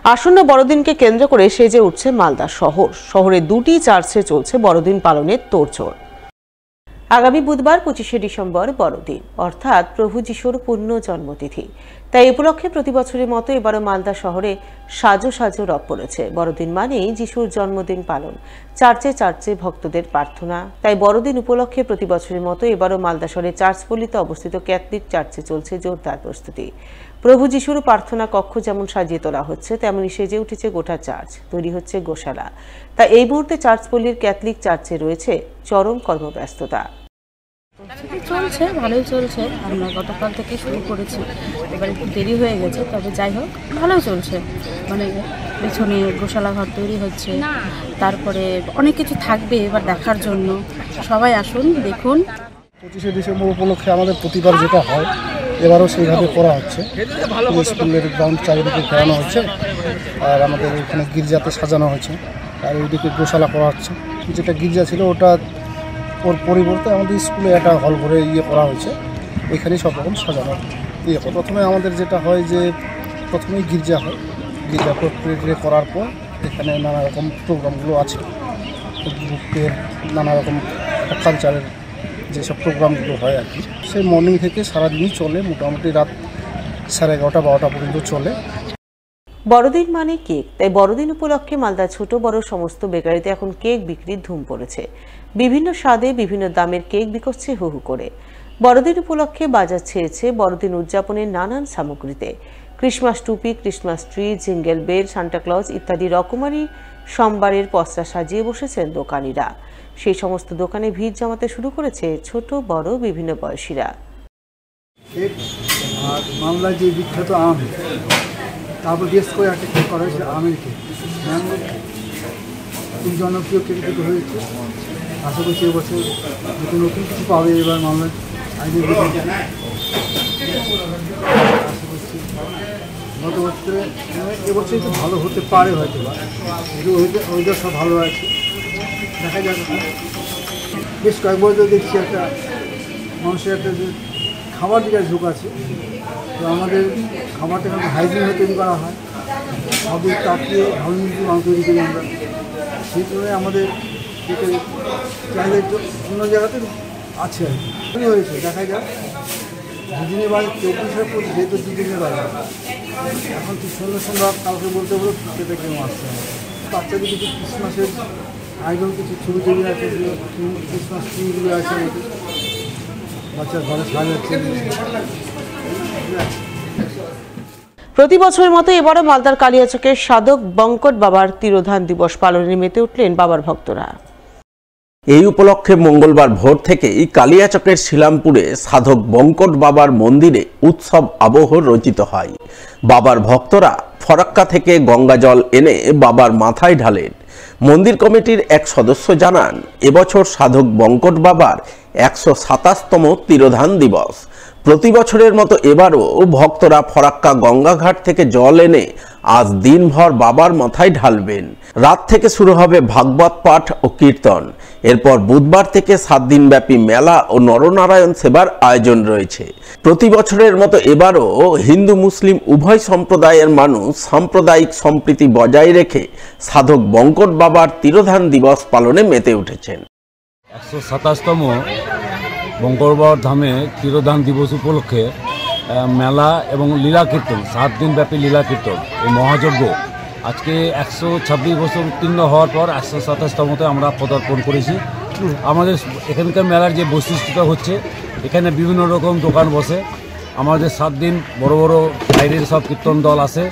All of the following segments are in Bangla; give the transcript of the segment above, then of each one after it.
আসন্ন বড়দিনকে কেন্দ্র করে সেজে উঠছে মালদা শহর। শহরে দুটি চার্চে চলছে বড়দিন পালনের তোড়জোড়। আগামী বুধবার 25শে ডিসেম্বর বড়দিন, অর্থাৎ প্রভু যিশুর পূর্ণ জন্মতিথি। তাই এ উপলক্ষে প্রতি বছরের মতো এবারও মালদা শহরে সাজো সাজো রব পড়েছে। বড়দিন মানেই যিশুর জন্মদিন পালন, চার্চে চার্চে ভক্তদের প্রার্থনা। তাই বড়দিন উপলক্ষে প্রতি বছরের মতো এবারও মালদা শহরে চার্চপল্লিতে অবস্থিত ক্যাথলিক চার্চে চলছে জোরদার প্রস্তুতি। প্রভু যিশুর প্রার্থনা কক্ষ যেমন সাজিয়ে তোলা হচ্ছে, তেমনই সেজে উঠেছে গোটা চার্চ, তৈরি হচ্ছে গোশালা। তা এই মুহূর্তে চার্চপল্লির ক্যাথলিক চার্চে রয়েছে চরম কর্মব্যস্ততা। চলছে, ভালোই চলছে। আমরা গতকাল থেকে শুরু করেছি, এবার একটু দেরি হয়ে গেছে, তবে যাই হোক ভালোই চলছে। মানে পেছনে গোশালা ঘর তৈরি হচ্ছে, তারপরে অনেক কিছু থাকবে এবার দেখার জন্য। সবাই আসুন, দেখুন। 25শে ডিসেম্বর উপলক্ষে আমাদের প্রতিবার যেটা হয় এবারও সেইভাবে করা হচ্ছে। স্কুলের গ্রাউন্ড চারিদিকে ঘেরানো হচ্ছে, আর আমাদের এখানে গির্জাতে সাজানো হয়েছে, আর ওইদিকে গোশালা করা হচ্ছে। যেটা গির্জা ছিল ওটা ওর পরিবর্তে আমাদের স্কুলে একটা হল ঘরে করা হয়েছে, ওইখানেই সব রকম সাজানো। প্রথমে আমাদের যেটা হয় যে প্রথমেই গির্জা হয়, গির্জা প্রক্রিয়া করার পর এখানে নানা রকম প্রোগ্রামগুলো আছে, গ্রুপের নানা রকম কালচারের যেসব প্রোগ্রামগুলো হয় আর কি, সেই মর্নিং থেকে সারাদিনই চলে, মোটামুটি রাত 11:30-12টা পর্যন্ত চলে। বড়দিন মানে কেক, তাই বড়দিন উপলক্ষে মালদা ছোট বড় সমস্ত বেকারিতে এখন কেক বিক্রির ধুম পড়েছে। বিভিন্ন স্বাদে বিভিন্ন দামের কেক বিকোচ্ছে হু হু করে। বড়দিন উপলক্ষে বাজার ছেয়েছে বড়দিন উদযাপনের নানান সামগ্রীতে। ক্রিসমাস টুপি, Christmas tree, jingle bell, Santa Claus ইত্যাদি রকমারি সোমবারের পসরা সাজিয়ে বসেছেন দোকানিরা। সেই সমস্ত দোকানে ভিড় জমাতে শুরু করেছে ছোট বড় বিভিন্ন বয়সীরা। আর মামলায় যে বিখ্যাত আম, তারপর গেস করে একটা কেক করা হয়েছে, আমের কেক, ম্যাঙ্গো কেক, খুব জনপ্রিয় কেক দুটো হয়েছে। আশা করছি এবছর নতুন কিছু পাবে এবার মামলায় আইনের আশা করছি গত বছরে এবছর একটু ভালো হতে পারে হয়তো, বা ওইটা সব ভালো আছে, দেখা যাবে। বেশ কয়েক বছর দেখছি একটা মানুষের একটা যে খাবার দিকে ঝোঁক আছে, তো আমাদের খাবারটা কিন্তু হাইজিনভাবে তৈরি করা হয়, সবই তাকিয়ে ভালো মিষ্টি মাংস তৈরি করি আমরা। সেই তুলনায় আমাদের চাহিদা একটু অন্য জায়গাতে আছে আর কি হয়েছে। দেখা যাক, দুদিনের বাজার 24-এর পর যেহেতু দুদিনের বাজার, এখন কি সুন্দর সুন্দর কাউকে বলতে বলো সেটা কেমন আসছে। বাচ্চাদের কিছু ক্রিসমাসের আইডল কিছু ছবি তৈরি আছে, ক্রিসমাস ট্রিগুলো আছে, বাচ্চার ঘরে সাজাচ্ছে। প্রতি বছরের মতো এবারও মালদার কালিয়াচকের সাধক বঙ্কট বাবার তিরোধান দিবস পালনে মেতে উঠলেন বাবার ভক্তরা। এই উপলক্ষে মঙ্গলবার ভোর থেকেই কালিয়াচকের শিলামপুরে সাধক বঙ্কট বাবার মন্দিরে উৎসব আবহ রচিত হয়। বাবার ভক্তরা ফরাক্কা থেকে গঙ্গা জল এনে বাবার মাথায় ঢালেন। মন্দির কমিটির এক সদস্য জানান, এবছর সাধক বঙ্কট বাবার 127তম তিরোধান দিবস। প্রতি বছরের মতো এবারও ভক্তরা ফরাক্কা গঙ্গাঘাট থেকে জল এনে আজ দিনভর বাবার মাথায় ঢালবেন। রাত থেকে শুরু হবে ভাগবত পাঠ ও কীর্তন। এরপর বুধবার থেকে 7 দিনব্যাপী মেলা ও নরনারায়ণ সেবার আয়োজন রয়েছে। প্রতি বছরের মতো এবারও হিন্দু মুসলিম উভয় সম্প্রদায়ের মানুষ সাম্প্রদায়িক সম্প্রীতি বজায় রেখে সাধক বঙ্কট বাবার তিরোধান দিবস পালনে মেতে উঠেছেন। 127তম বঙ্কট বাবার ধামে তিরোধান দিবস উপলক্ষে মেলা এবং লীলা কীর্তন, 7 দিনব্যাপী লীলা কীর্তন, এই মহাযজ্ঞ আজকে 126 বছর উত্তীর্ণ হওয়ার পর 127তমতে আমরা পদার্পণ করেছি। আমাদের এখানকার মেলার যে বৈশিষ্ট্যটা হচ্ছে, এখানে বিভিন্ন রকম দোকান বসে। আমাদের 7 দিন বড় বড় বাইরের সব কীর্তন দল আসে,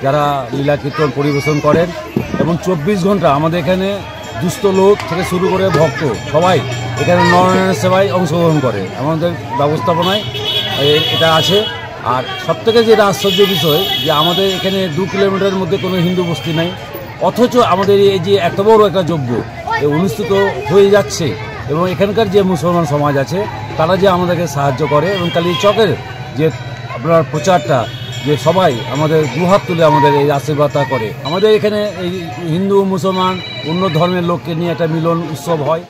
যারা লীলা কীর্তন পরিবেশন করেন, এবং 24 ঘন্টা আমাদের এখানে দুস্থ লোক থেকে শুরু করে ভক্ত সবাই এখানে নরনারায়ণ সেবায় অংশগ্রহণ করে। আমাদের ব্যবস্থাপনায় এটা আছে। আর সবথেকে যেটা আশ্চর্য বিষয় যে আমাদের এখানে 2 কিলোমিটারের মধ্যে কোনো হিন্দু বস্তি নাই, অথচ আমাদের এই যে এত বড় একটা যজ্ঞ অনুষ্ঠিত হয়ে যাচ্ছে, এবং এখানকার যে মুসলমান সমাজ আছে তারা যে আমাদেরকে সাহায্য করে, এবং কালিয়াচকের যে আপনার প্রচারটা, যে সবাই আমাদের দুহাত তুলে আমাদের এই আশীর্বাদটা করে। আমাদের এখানে এই হিন্দু মুসলমান অন্য ধর্মের লোককে নিয়ে একটা মিলন উৎসব হয়।